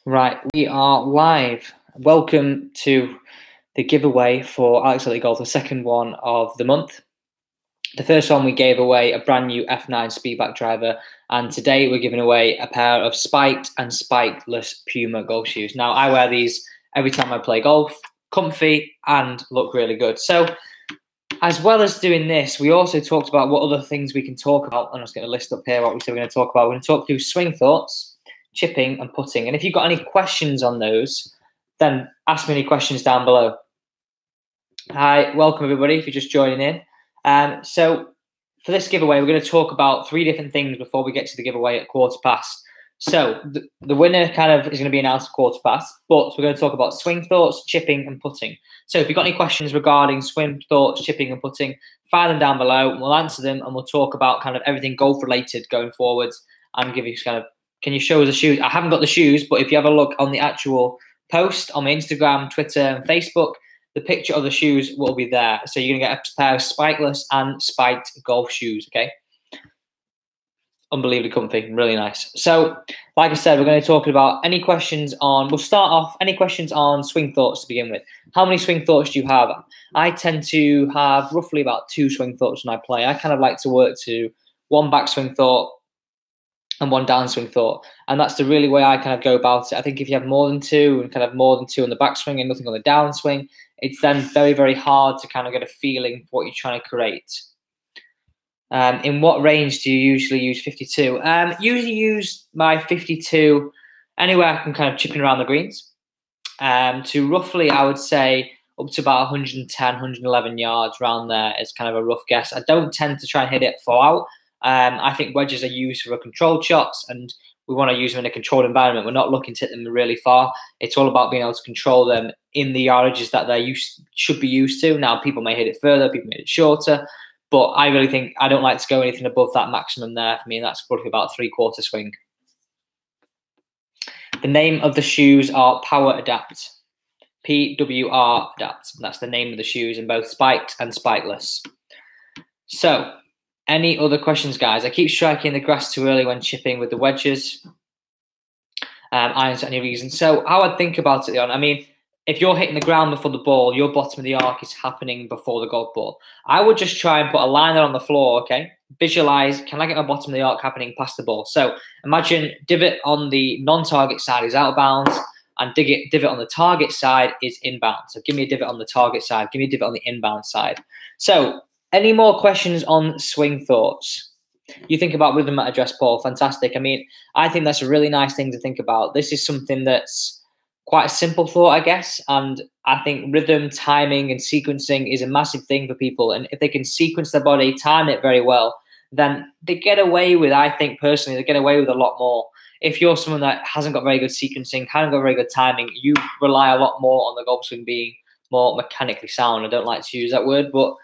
Right, we are live. Welcome to the giveaway for AlexElliottGolf, the second one of the month. The first one we gave away a brand new F9 Speedback driver, and today we're giving away a pair of spiked and spikeless PUMA golf shoes. Now, I wear these every time I play golf, comfy and look really good. So, as well as doing this, we also talked about what other things we can talk about. I'm just going to list up here what we said we're going to talk about. We're going to talk through swing thoughts, chipping and putting. And if you've got any questions on those, then ask me any questions down below. Hi, welcome everybody if you're just joining in. So for this giveaway, we're going to talk about 3 different things before we get to the giveaway at 1/4 past. So the winner kind of is going to be announced at 1/4 past, but we're going to talk about swing thoughts, chipping and putting. So if you've got any questions regarding swing thoughts, chipping and putting, fire them down below. We'll answer them and we'll talk about kind of everything golf related going forwards and give you kind of, can you show us the shoes? I haven't got the shoes, but if you have a look on the actual post on my Instagram, Twitter and Facebook, the picture of the shoes will be there. So you're going to get a pair of spikeless and spiked golf shoes, okay? Unbelievably comfy, really nice. So, like I said, we're going to talk about any questions on, we'll start off, any questions on swing thoughts to begin with. How many swing thoughts do you have? I tend to have roughly about 2 swing thoughts when I play. I kind of like to work to 1 backswing thought and 1 downswing thought. And that's the really way I kind of go about it. I think if you have more than 2 and kind of more than 2 on the backswing and nothing on the downswing, it's then very, very hard to kind of get a feeling for what you're trying to create. In what range do you usually use 52? Usually use my 52 anywhere I can kind of chipping around the greens to roughly, I would say, up to about 110, 111 yards around there is kind of a rough guess. I don't tend to try and hit it far out. I think wedges are used for controlled shots and we want to use them in a controlled environment. We're not looking to hit them really far. It's all about being able to control them in the yardages that they should be used to. Now, people may hit it further, people may hit it shorter, but I really think I don't like to go anything above that maximum there for me, and that's probably about 3/4 swing. The name of the shoes are PWRADAPT. PWRADAPT. That's the name of the shoes in both spiked and spikeless. So, any other questions, guys? I keep striking the grass too early when chipping with the wedges. Irons for any reason. So, how I think about it, Leon, I mean, if you're hitting the ground before the ball, your bottom of the arc is happening before the golf ball. I would just try and put a liner on the floor, okay? Visualize, can I get my bottom of the arc happening past the ball? So imagine divot on the non-target side is out of bounds and divot on the target side is inbound. So give me a divot on the target side, give me a divot on the inbound side. So any more questions on swing thoughts? You think about rhythm at address ball, fantastic. I mean, I think that's a really nice thing to think about. This is something that's quite a simple thought, I guess. And I think rhythm, timing, and sequencing is a massive thing for people. And if they can sequence their body, time it very well, then they get away with, I think personally, they get away with a lot more. If you're someone that hasn't got very good sequencing, hasn't got very good timing, you rely a lot more on the golf swing being more mechanically sound. I don't like to use that word, but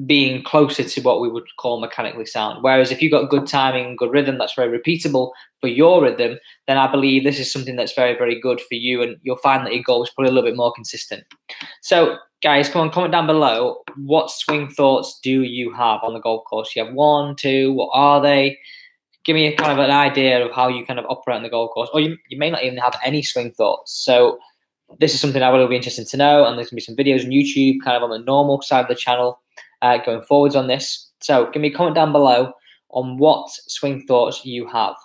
being closer to what we would call mechanically sound. Whereas if you've got good timing and good rhythm that's very repeatable for your rhythm, then I believe this is something that's very, very good for you, and you'll find that your golf is probably a little bit more consistent. So, guys, come on, comment down below. What swing thoughts do you have on the golf course? You have 1, 2, what are they? Give me a kind of an idea of how you kind of operate on the golf course. Or you may not even have any swing thoughts. So this is something I would be interested to know, and there's going to be some videos on YouTube kind of on the normal side of the channel going forwards on this. So give me a comment down below on what swing thoughts you have.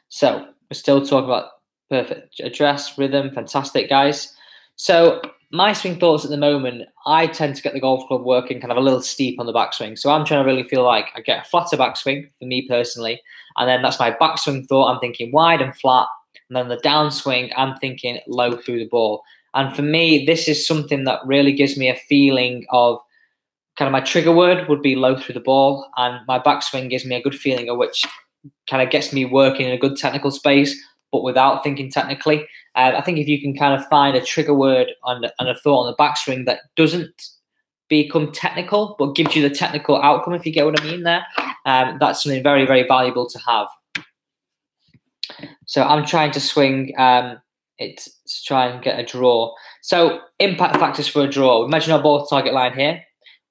So we're still talking about perfect address, rhythm, fantastic, guys. So my swing thoughts at the moment, I tend to get the golf club working kind of a little steep on the backswing. So I'm trying to really feel like I get a flatter backswing for me personally. And then that's my backswing thought. I'm thinking wide and flat. And then the downswing, I'm thinking low through the ball. And for me, this is something that really gives me a feeling of kind of my trigger word would be low through the ball. And my backswing gives me a good feeling of which kind of gets me working in a good technical space, but without thinking technically. I think if you can kind of find a trigger word and a thought on the backswing that doesn't become technical, but gives you the technical outcome, if you get what I mean there, that's something very, very valuable to have. So I'm trying to swing it to try and get a draw. So impact factors for a draw. Imagine our ball target line here.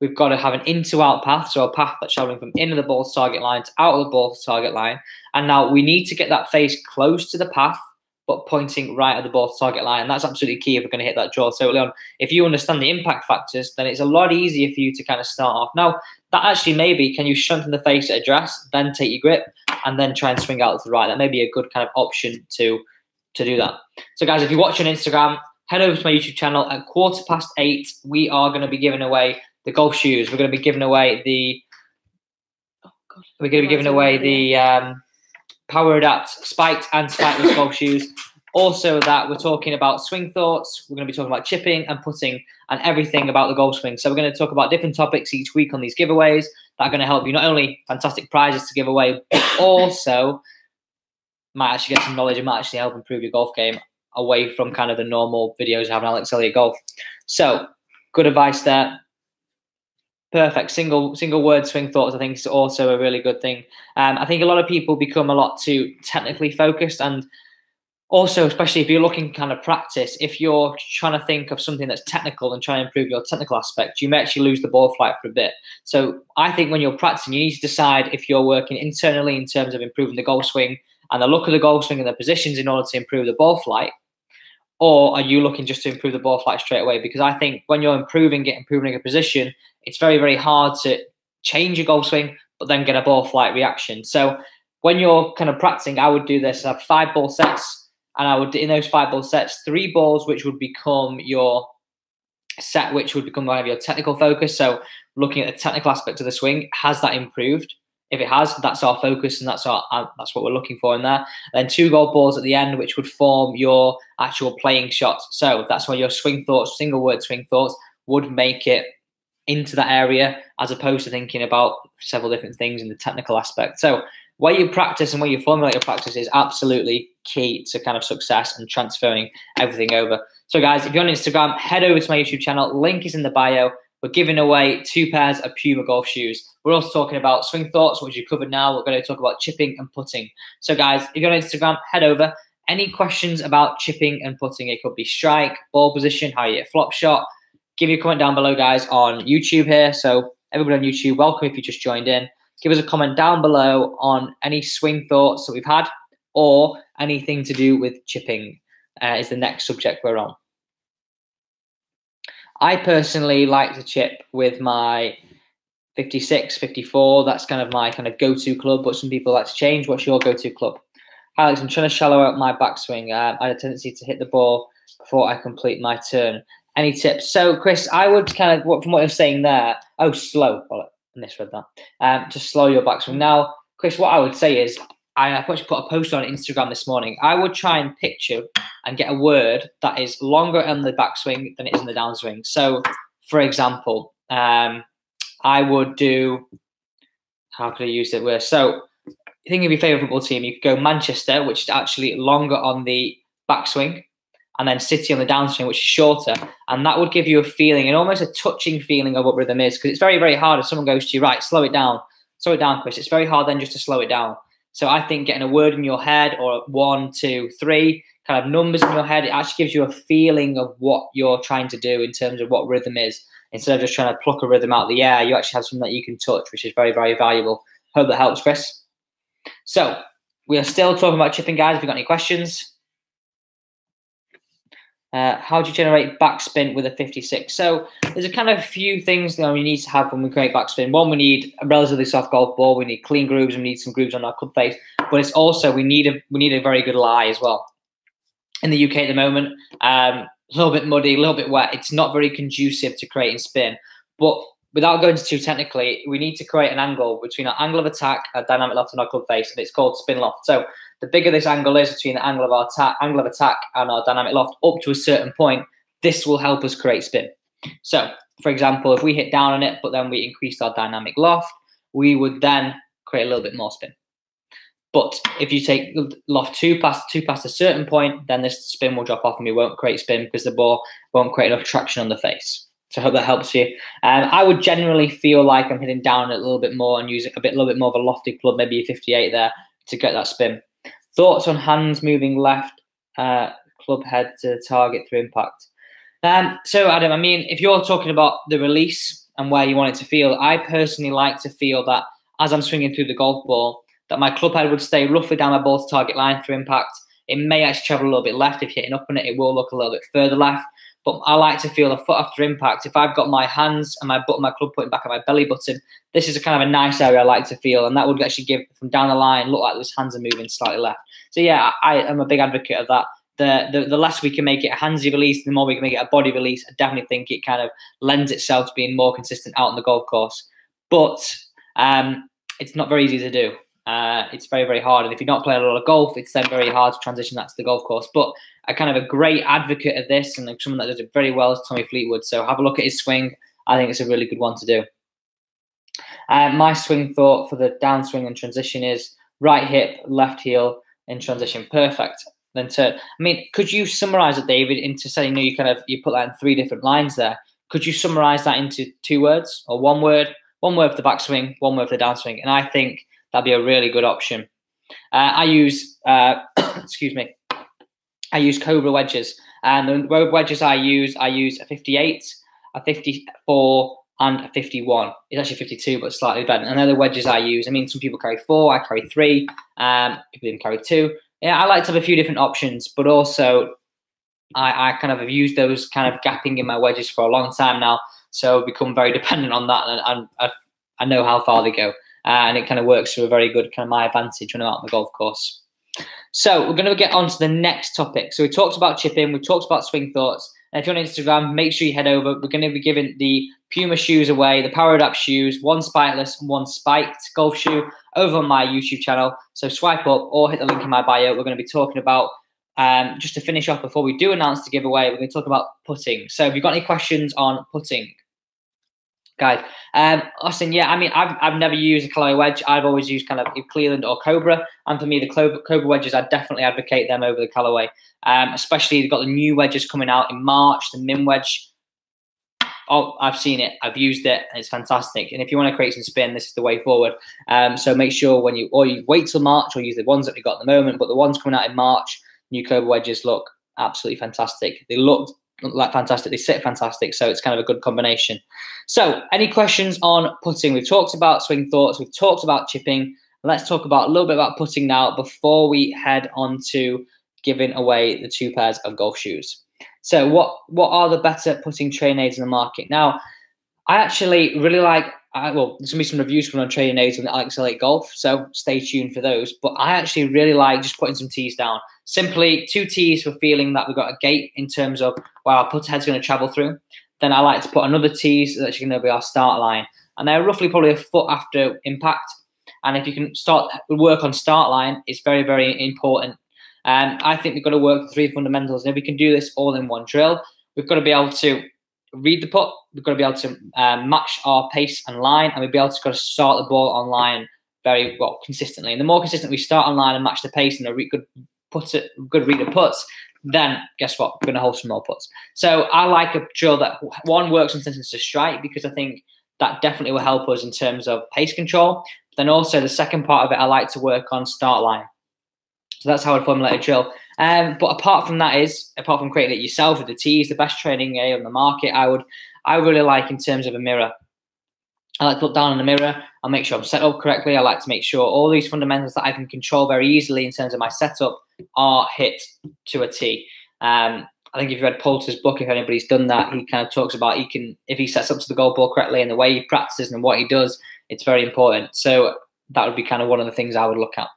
we've got to have an in-to-out path, so a path that's traveling from in of the ball to target line to out of the ball to target line. And now we need to get that face close to the path, but pointing right at the ball to target line. And that's absolutely key if we're going to hit that draw so early on. If you understand the impact factors, then it's a lot easier for you to kind of start off. Now, that actually maybe, can you strengthen the face at address, then take your grip, and then try and swing out to the right? That may be a good kind of option to do that. So guys, if you watch on Instagram, head over to my YouTube channel at 8:15. We are going to be giving away the golf shoes. We're going to be giving away the PWRADAPT spiked and spikeless golf shoes. Also, that we're talking about swing thoughts. We're going to be talking about chipping and putting and everything about the golf swing. So we're going to talk about different topics each week on these giveaways that are going to help you. Not only fantastic prizes to give away, but also might actually get some knowledge and might actually help improve your golf game away from kind of the normal videos I have on Alex Elliott Golf. So good advice there. Perfect. Single word swing thoughts, I think, is also a really good thing. I think a lot of people become a lot too technically focused, and also, especially if you're looking kind of practice, if you're trying to think of something that's technical and trying to improve your technical aspect, you may actually lose the ball flight for a bit. So I think when you're practicing, you need to decide if you're working internally in terms of improving the golf swing and the look of the golf swing and the positions in order to improve the ball flight, or are you looking just to improve the ball flight straight away? Because I think when you're improving a position, it's very, very hard to change your golf swing, but then get a ball flight reaction. So when you're kind of practicing, I would do this. I have 5 ball sets, and I would, in those 5 ball sets, 3 balls, which would become your set, which would become kind of your technical focus. So looking at the technical aspect of the swing, has that improved? If it has, that's our focus, and that's what we're looking for in there. Then 2 golf balls at the end, which would form your actual playing shot. So that's where your swing thoughts, single word swing thoughts, would make it into that area, as opposed to thinking about several different things in the technical aspect. So where you practice and where you formulate your practice is absolutely key to kind of success and transferring everything over. So guys, if you're on Instagram, head over to my YouTube channel. Link is in the bio. We're giving away 2 pairs of Puma golf shoes. We're also talking about swing thoughts, which you've covered now. We're going to talk about chipping and putting. So guys, if you're on Instagram, head over. Any questions about chipping and putting? It could be strike, ball position, how you hit a flop shot. Give me a comment down below, guys, on YouTube here. So everybody on YouTube, welcome if you just joined in. Give us a comment down below on any swing thoughts that we've had, or anything to do with chipping is the next subject we're on. I personally like to chip with my 56, 54. That's kind of my kind of go-to club, but some people like to change. What's your go-to club? Alex, I'm trying to shallow out my backswing. I had a tendency to hit the ball before I complete my turn. Any tips? So, Chris, I would kind of, from what you're saying there, slow. Well, I misread that. Just slow your backswing. Now, Chris, what I would say is, I actually put a post on Instagram this morning. I would try and picture and get a word that is longer on the backswing than it is in the downswing. So, for example, I would do, how could I use the word? So, think of your favourite football team. You could go Manchester, which is actually longer on the backswing, and then City on the downswing, which is shorter. And that would give you a feeling, and almost a touching feeling of what rhythm is, because it's very, very hard if someone goes to you, right, slow it down, Chris. It's very hard then just to slow it down. So I think getting a word in your head, or 1, 2, 3, kind of numbers in your head, it actually gives you a feeling of what you're trying to do in terms of what rhythm is. Instead of just trying to pluck a rhythm out of the air, you actually have something that you can touch, which is very, very valuable. Hope that helps, Chris. So we are still talking about chipping, guys. If you've got any questions. How do you generate backspin with a 56? So there's a kind of few things that we need to have when we create backspin. One, we need a relatively soft golf ball. We need clean grooves. We need some grooves on our club face. But it's also, we need a very good lie as well. In the UK at the moment, a little bit muddy, a little bit wet. It's not very conducive to creating spin. But without going too technically, we need to create an angle between our angle of attack, our dynamic loft, and our club face, and it's called spin loft. So the bigger this angle is between the angle of our angle of attack and our dynamic loft up to a certain point, this will help us create spin. So, for example, if we hit down on it, but then we increased our dynamic loft, we would then create a little bit more spin. But if you take loft two past a certain point, then this spin will drop off and we won't create spin because the ball won't create enough traction on the face. So I hope that helps you. I would generally feel like I'm hitting down a little bit more and using a little bit more of a lofty club, maybe a 58 there to get that spin. Thoughts on hands moving left, club head to target through impact? So Adam, I mean, if you're talking about the release and where you want it to feel. I personally like to feel that as I'm swinging through the golf ball, that my club head would stay roughly down my ball to target line through impact. It may actually travel a little bit left. If you're hitting up on it, it will look a little bit further left. But I like to feel a foot after impact. If I've got my hands and my club pointing back at my belly button, this is a kind of a nice area I like to feel. And that would actually give, from down the line, look like those hands are moving slightly left. So yeah, I am a big advocate of that. The less we can make it a handsy release, the more we can make it a body release. I definitely think it kind of lends itself to being more consistent out on the golf course. But it's not very easy to do. It's very, very hard. And if you're not playing a lot of golf, it's then very hard to transition that to the golf course. But I kind of a great advocate of this, and someone that does it very well is Tommy Fleetwood. So have a look at his swing. I think it's a really good one to do. My swing thought for the downswing and transition is right hip, left heel in transition. Perfect. Then turn. I mean, could you summarize it, David, into saying, you put that in 3 different lines there. Could you summarize that into 2 words or 1 word? 1 word for the backswing, 1 word for the downswing. And I think that'd be a really good option. I use, excuse me, I use Cobra wedges. And the wedges I use a 58, a 54, and a 51. It's actually 52, but slightly better. And they're the wedges I use. I mean, some people carry 4, I carry 3, people even carry 2. Yeah, I like to have a few different options, but also I kind of have used those kind of gapping in my wedges for a long time now. So I've become very dependent on that, and I know how far they go. And it kind of works to a very good kind of my advantage when I'm out on the golf course. So we're going to get on to the next topic. So we talked about chipping, we talked about swing thoughts. And if you're on Instagram, make sure you head over. We're going to be giving the PUMA shoes away, the PWRADAPT shoes, 1 spiteless and 1 spiked golf shoe over on my YouTube channel. So swipe up or hit the link in my bio. We're going to be talking about, just to finish off before we do announce the giveaway, we're going to talk about putting. So if you've got any questions on putting, guys, Austin, yeah, I mean, I've never used a Callaway wedge. I've always used kind of Cleveland or Cobra, and for me, the Cobra wedges, I definitely advocate them over the Callaway. Especially they've got the new wedges coming out in March, the Min wedge. Oh, I've seen it, I've used it, and it's fantastic. And if you want to create some spin, this is the way forward. So make sure when you wait till March or use the ones that we've got at the moment, but the ones coming out in March, new Cobra wedges look absolutely fantastic. They look like fantastic, they sit fantastic, so it's kind of a good combination. So any questions on putting? We've talked about swing thoughts, we've talked about chipping. Let's talk about a little bit about putting now before we head on to giving away the 2 pairs of golf shoes. So what are the better putting training aids in the market? Now, I actually really like, there's going to be some reviews coming on training aids on the AlexElliottGolf, so stay tuned for those. But I actually really like just putting some tees down. Simply 2 tees for feeling that we've got a gate in terms of where our putter head's going to travel through. Then I like to put another tees that's actually going to be our start line. And they're roughly probably a foot after impact. And if you can start work on start line, it's very, very important. I think we've got to work the 3 fundamentals. And if we can do this all in one drill, we've got to be able to read the putt, we've got to be able to match our pace and line, and we've got to be able to start the ball on line very well consistently. And the more consistent we start on line and match the pace and a good read of putts, then guess what? We're going to hold some more putts. So I like a drill that one works on sentence to strike, because I think that definitely will help us in terms of pace control. But then also the second part of it, I like to work on start line. So that's how I'd formulate a drill. But apart from creating it yourself with the tees, the best training aid on the market, I really like in terms of a mirror. I like to look down in the mirror and make sure I'm set up correctly. I like to make sure all these fundamentals that I can control very easily in terms of my setup are hit to a T. I think if you read Poulter's book, if anybody's done that, he kind of talks about if he sets up to the golf ball correctly and the way he practices and what he does, it's very important. So that would be kind of one of the things I would look at.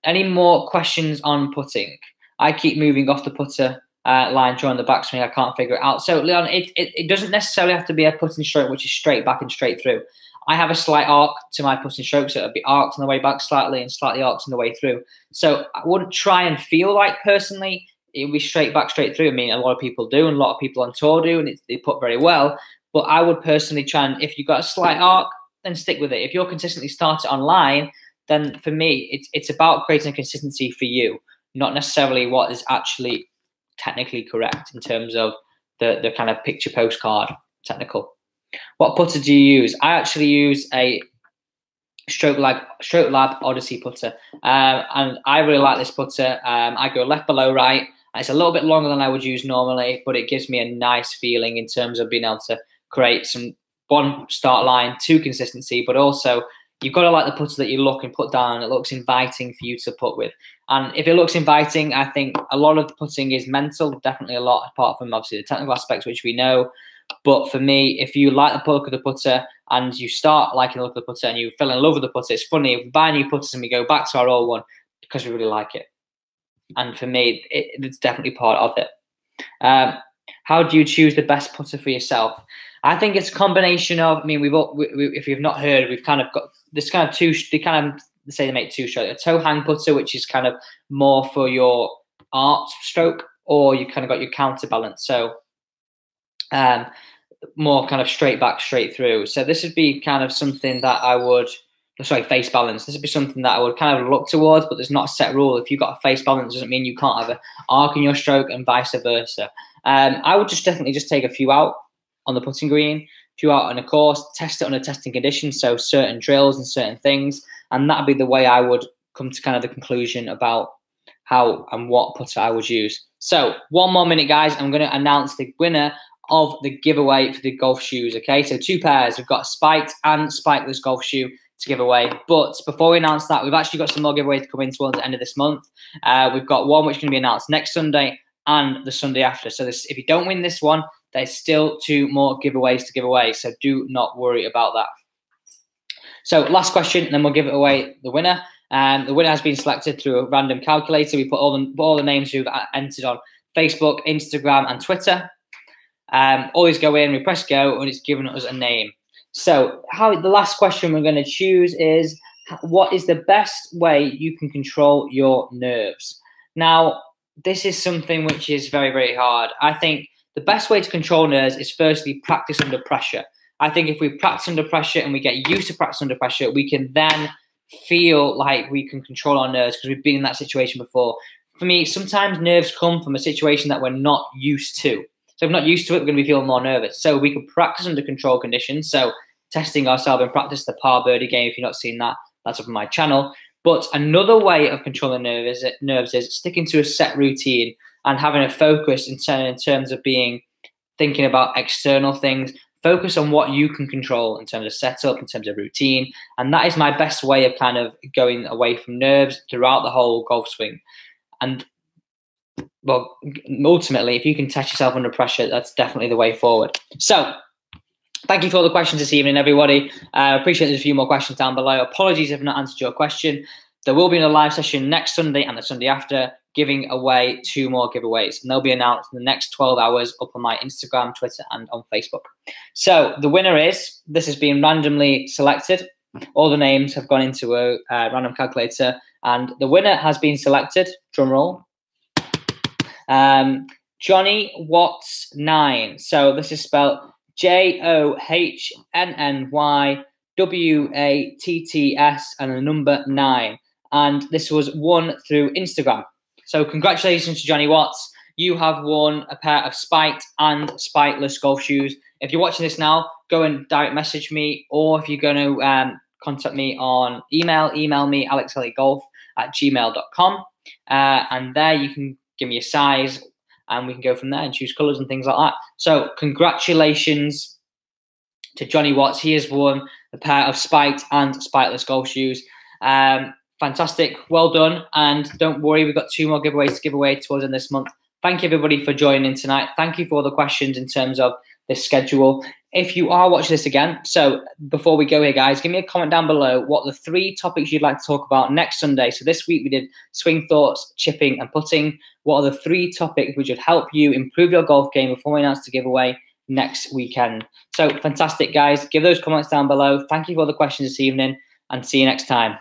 Any more questions on putting? I keep moving off the putter line during the backswing. I can't figure it out. So, Leon, it doesn't necessarily have to be a putting stroke which is straight back and straight through. I have a slight arc to my putting stroke, so it'll be arced on the way back slightly and slightly arced on the way through. So I wouldn't try and feel like, personally, it would be straight back, straight through. I mean, a lot of people do, and a lot of people on tour do, and they put very well. But I would personally try and, if you've got a slight arc, then stick with it. If you're consistently started on line, then for me, it's about creating a consistency for you, not necessarily what is actually technically correct in terms of the kind of picture postcard technical. What putter do you use? I actually use a Stroke Lab Odyssey putter, and I really like this putter. I go left below right. It's a little bit longer than I would use normally, but it gives me a nice feeling in terms of being able to create some, one, start line, two, consistency, but also you've got to like the putter that you look and put down and it looks inviting for you to putt with. And if it looks inviting, I think a lot of the putting is mental, definitely a lot, apart from obviously the technical aspects, which we know. But for me, if you like the look of the putter and you start liking the look of the putter and you fell in love with the putter, it's funny, if we buy new putters and we go back to our old one because we really like it. And for me, it's definitely part of it. How do you choose the best putter for yourself? I think it's a combination of, I mean, if you've not heard, we've kind of got this kind of two, they kind of say they make two strokes. A toe hang putter, which is kind of more for your art stroke, or you kind of got your counterbalance. So more kind of straight back, straight through. So this would be kind of something that I would, sorry, face balance. This would be something that I would kind of look towards, but there's not a set rule. If you've got a face balance, doesn't mean you can't have an arc in your stroke and vice versa. I would just definitely just take a few out on the putting green, a few out on a course, test it under testing conditions, so certain drills and certain things, and that'd be the way I would come to kind of the conclusion about how and what putter I would use. So 1 more minute, guys. I'm going to announce the winner of the giveaway for the golf shoes. Okay, so 2 pairs. We've got a spiked and spikeless golf shoe to give away. But before we announce that, we've actually got some more giveaways coming towards the end of this month. We've got one which is going to be announced next Sunday and the Sunday after. So if you don't win this one, there's still 2 more giveaways to give away. So do not worry about that. So last question, and then we'll give it away the winner. The winner has been selected through a random calculator. We put all the names who've entered on Facebook, Instagram, and Twitter. Always go in, we press go, and it's given us a name. So the last question we're going to choose is, what is the best way you can control your nerves? Now, this is something which is very, very hard. I think the best way to control nerves is firstly practice under pressure. I think if we practice under pressure and we get used to practice under pressure, we can then feel like we can control our nerves because we've been in that situation before. For me, sometimes nerves come from a situation that we're not used to. So if we're not used to it, we're going to be feeling more nervous. So we can practice under control conditions. So testing ourselves and practice the par birdie game. If you've not seen that, that's up on my channel. But another way of controlling nerves is sticking to a set routine and having a focus in terms of thinking about external things. Focus on what you can control in terms of setup, in terms of routine. And that is my best way of kind of going away from nerves throughout the whole golf swing. And well, ultimately, if you can test yourself under pressure, that's definitely the way forward. So thank you for all the questions this evening, everybody. I appreciate there's a few more questions down below. Apologies if I've not answered your question. There will be a live session next Sunday and the Sunday after, giving away 2 more giveaways. And they'll be announced in the next 12 hours up on my Instagram, Twitter, and on Facebook. So the winner is, this has been randomly selected. All the names have gone into a random calculator. And the winner has been selected, drum roll, Johnny Watts 9. So this is spelled JOHNNYWATTS and the number 9. And this was won through Instagram. So congratulations to Johnny Watts. You have won a pair of spiked and spikeless golf shoes. If you're watching this now, go and direct message me, or if you're going to contact me on email me AlexElliottGolf@gmail.com. And there you can give me a size and we can go from there and choose colours and things like that. So congratulations to Johnny Watts. He has won a pair of spiked and spikeless golf shoes. Fantastic. Well done. And don't worry, we've got 2 more giveaways to give away towards the end of this month. Thank you, everybody, for joining tonight. Thank you for all the questions in terms of this schedule. If you are watching this again, so before we go here, guys, give me a comment down below what the 3 topics you'd like to talk about next Sunday. So this week we did swing thoughts, chipping, and putting. What are the 3 topics which would help you improve your golf game before we announce the giveaway next weekend? So fantastic, guys. Give those comments down below. Thank you for all the questions this evening, and see you next time.